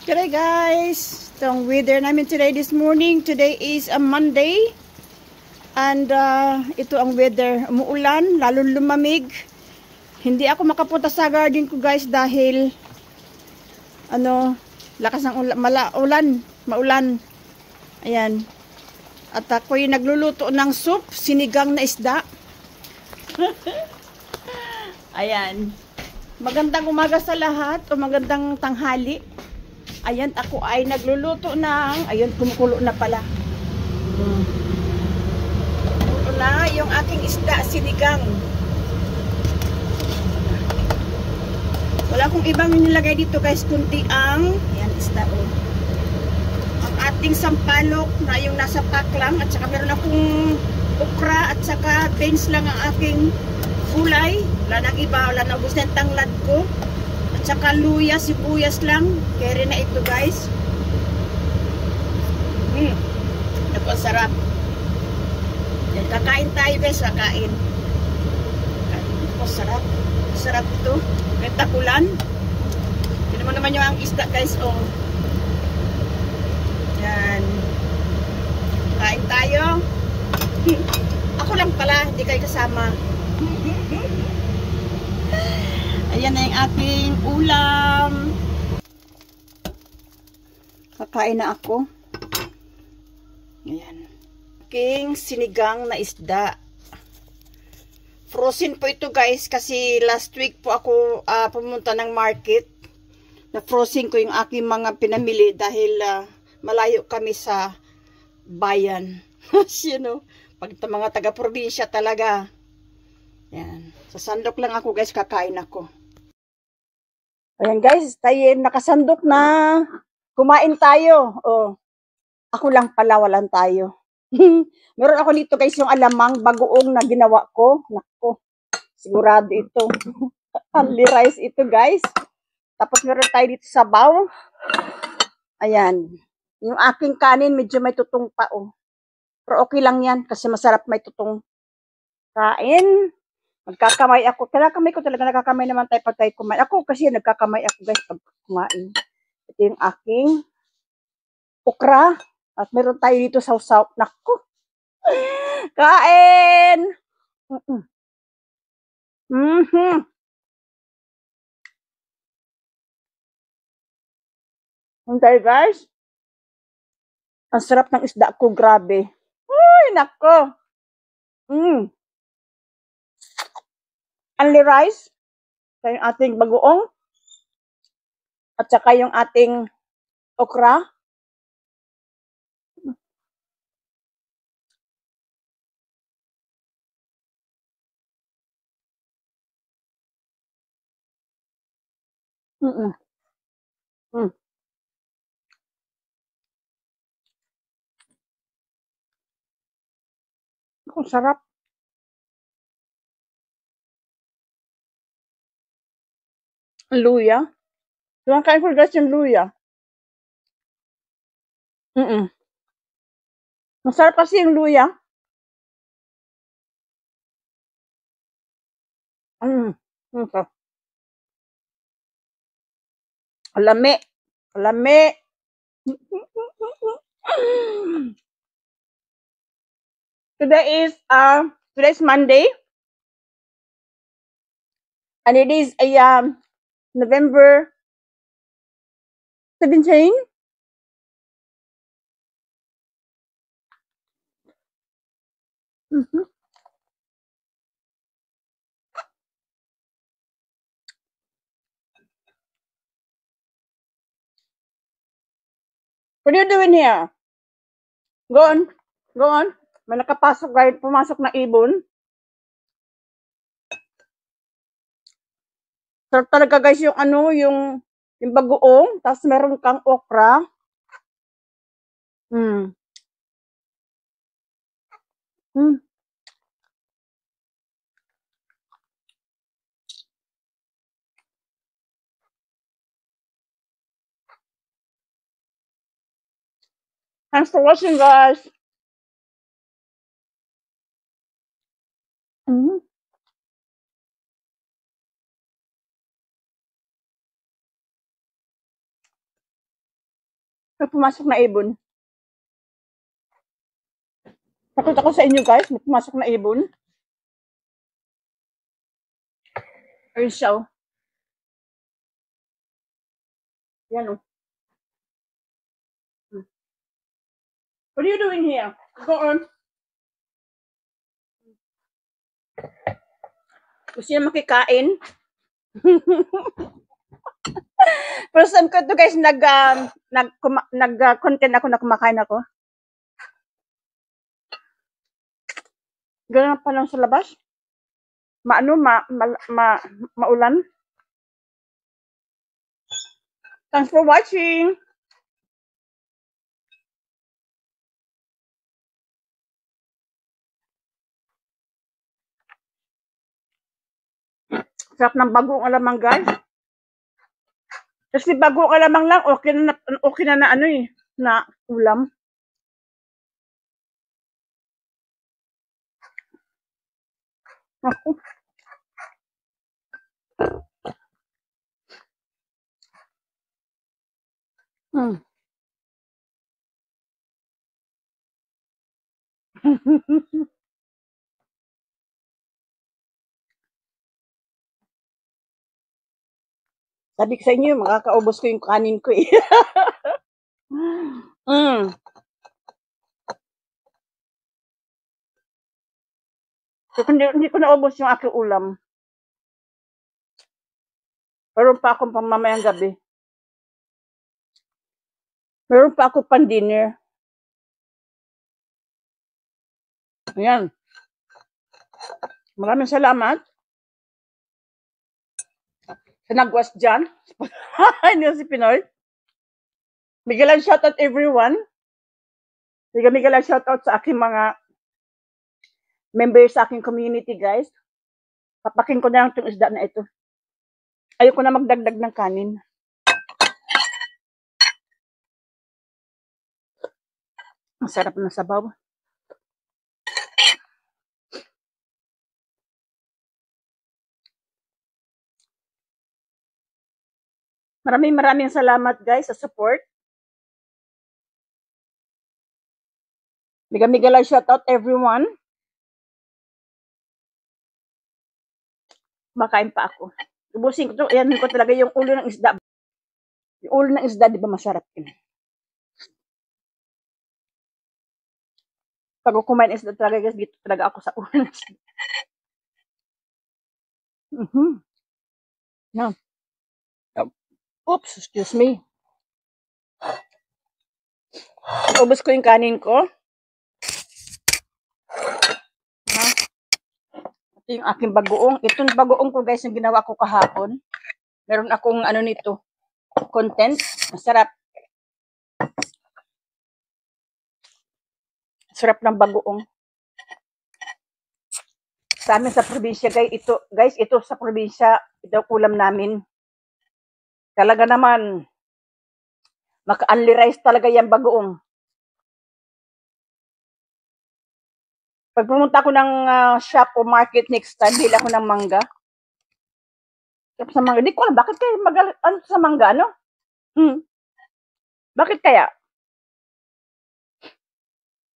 Today guys, itong weather namin today this morning. Today is a Monday. And ito ang weather. Umuulan, lalong lumamig. Hindi ako makapunta sa garden ko guys dahil lakas ng maulan. Ayan. At ako'y nagluluto ng soup, sinigang na isda. Ayan. Magandang umaga sa lahat o magandang tanghali. Ayan, ako ay nagluluto ng, ayun, kumukulo na pala. Kumukulo na yung aking isda, sinigang. Wala akong ibang nilagay dito guys, kundi ang, ayan, isda o. Ang ating sampalok na yung nasa pack lang, at saka meron akong okra, at saka beans lang ang aking gulay. Wala nang iba, wala nang ubos na yung tanglad ko. At saka luya, sibuyas lang. Kaya rin na ito guys. Naku, sarap. Yan, kakain tayo guys, kakain. Naku, sarap. Sarap ito. May takulan. Yan naman yung ang isda guys, oh. Yan. Kain tayo. Ako lang pala, hindi kayo kasama. Ayan na yung aking ulam. Kakain na ako. Ayan. Aking sinigang na isda. Frozen po ito guys kasi last week po ako pumunta ng market. Na frozen ko yung aking mga pinamili dahil malayo kami sa bayan. You know, pag mga taga-probinsya talaga. Yan. Sa sandok lang ako guys, kakain ako. Ayan guys, tayo nakasandok na. Kumain tayo. Oh. Ako lang pala, walang tayo. Meron ako dito guys yung alamang bagoong na ginawa ko. Nako, sigurado ito. Only rice ito guys. Tapos meron tayo dito sa bowl. Ayan. Yung aking kanin medyo may tutong pa oh. Pero okay lang yan kasi masarap may tutong. Kain. Magkakamay ako. Kinakamay ko talaga. Nakakamay naman tayo pag tayo kumain. Ako kasi nagkakamay ako guys pag kumain. Ito yung aking okra. At meron tayo dito sausaw. Naku. Kain! Hintay guys. Ang sarap ng isda ko. Grabe. Uy, nako. Only rice. Ito yung ating bagoong. At saka yung ating okra. Ang sarap. Luya. Yung kain ko guys yung luya. Masarap kasi yung luya. Alami. Alami. Today's Monday. And it is a November 17. What are you doing here? Go on. Go on. May nakapasok guys, pumasok na ibon. Sarap talaga guys yung yung bagoong, tapos meron kang okra. Thanks for watching guys. May pumasok na ibon. Pakita ko sa inyo guys, may pumasok na ibon. Ayun siya oh. Yan oh. What are you doing here? Go on. Gusto niya makikain. First time ko to guys, nag-content ako na kumakain ako. Ganun pa lang sa labas. Maulan. Thanks for watching. Sarap ng bagong alamang guys. Kasi bagong alamang lang, okay na ano eh, na ulam. Ako. Sabi ko sa inyo, makakaubos ko yung kanin ko eh. So, hindi ko naubos yung aking ulam. Meron pa akong pamamayang gabi. Meron pa ako pan dinner. Ayan. Maraming salamat. Sa nagwas dyan. Hindi si Pinoy. Bigyan shoutout everyone. Bigyan shoutout sa aking mga members sa aking community guys. Papakin ko na lang itong isda na ito. Ayoko na magdagdag ng kanin. Ang sarap ng sabaw. Maraming salamat guys sa support. Bigyan lang shoutout everyone. Makain pa ako. Ubusin ko to. Ayan ko talaga yung ulo ng isda. Yung ulo ng isda, di ba masarap yun? Pag kumain isda talaga guys, dito talaga ako sa ulo ng isda. No. Oops, excuse me. Ubus ko yung kanin ko. Ito yung aking bagoong. Itong bagoong ko guys, yung ginawa ko kahapon. Meron akong ano nito, content. Masarap. Sarap ng bagoong. Sa amin sa probinsya guys, ito sa probinsya, ito ulam namin. Talaga naman, maka-only rice talaga yung bagoong. Pag pumunta ako ng shop o market next time, bili ako ng mangga. Sa mangga, di ko alam, bakit kayo ano sa mangga, ano? Bakit kaya?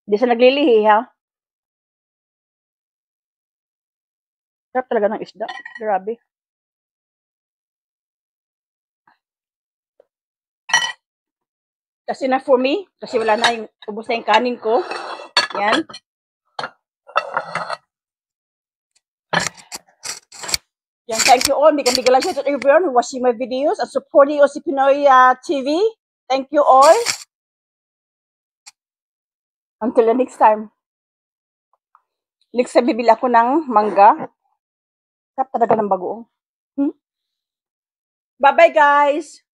Di sa naglilihi, ha? Sarap talaga ng isda. Grabe. Kasi na for me, kasi wala na yung, ubos na yung kanin ko. Yan. Yan, thank you all. Bigyan lang siya to everyone who watching my videos and supporting OC Pinoy TV. Thank you all. Until the next time. Next time, bibili ako ng mangga. Sarap talaga ng bagoong. Bye-bye, guys!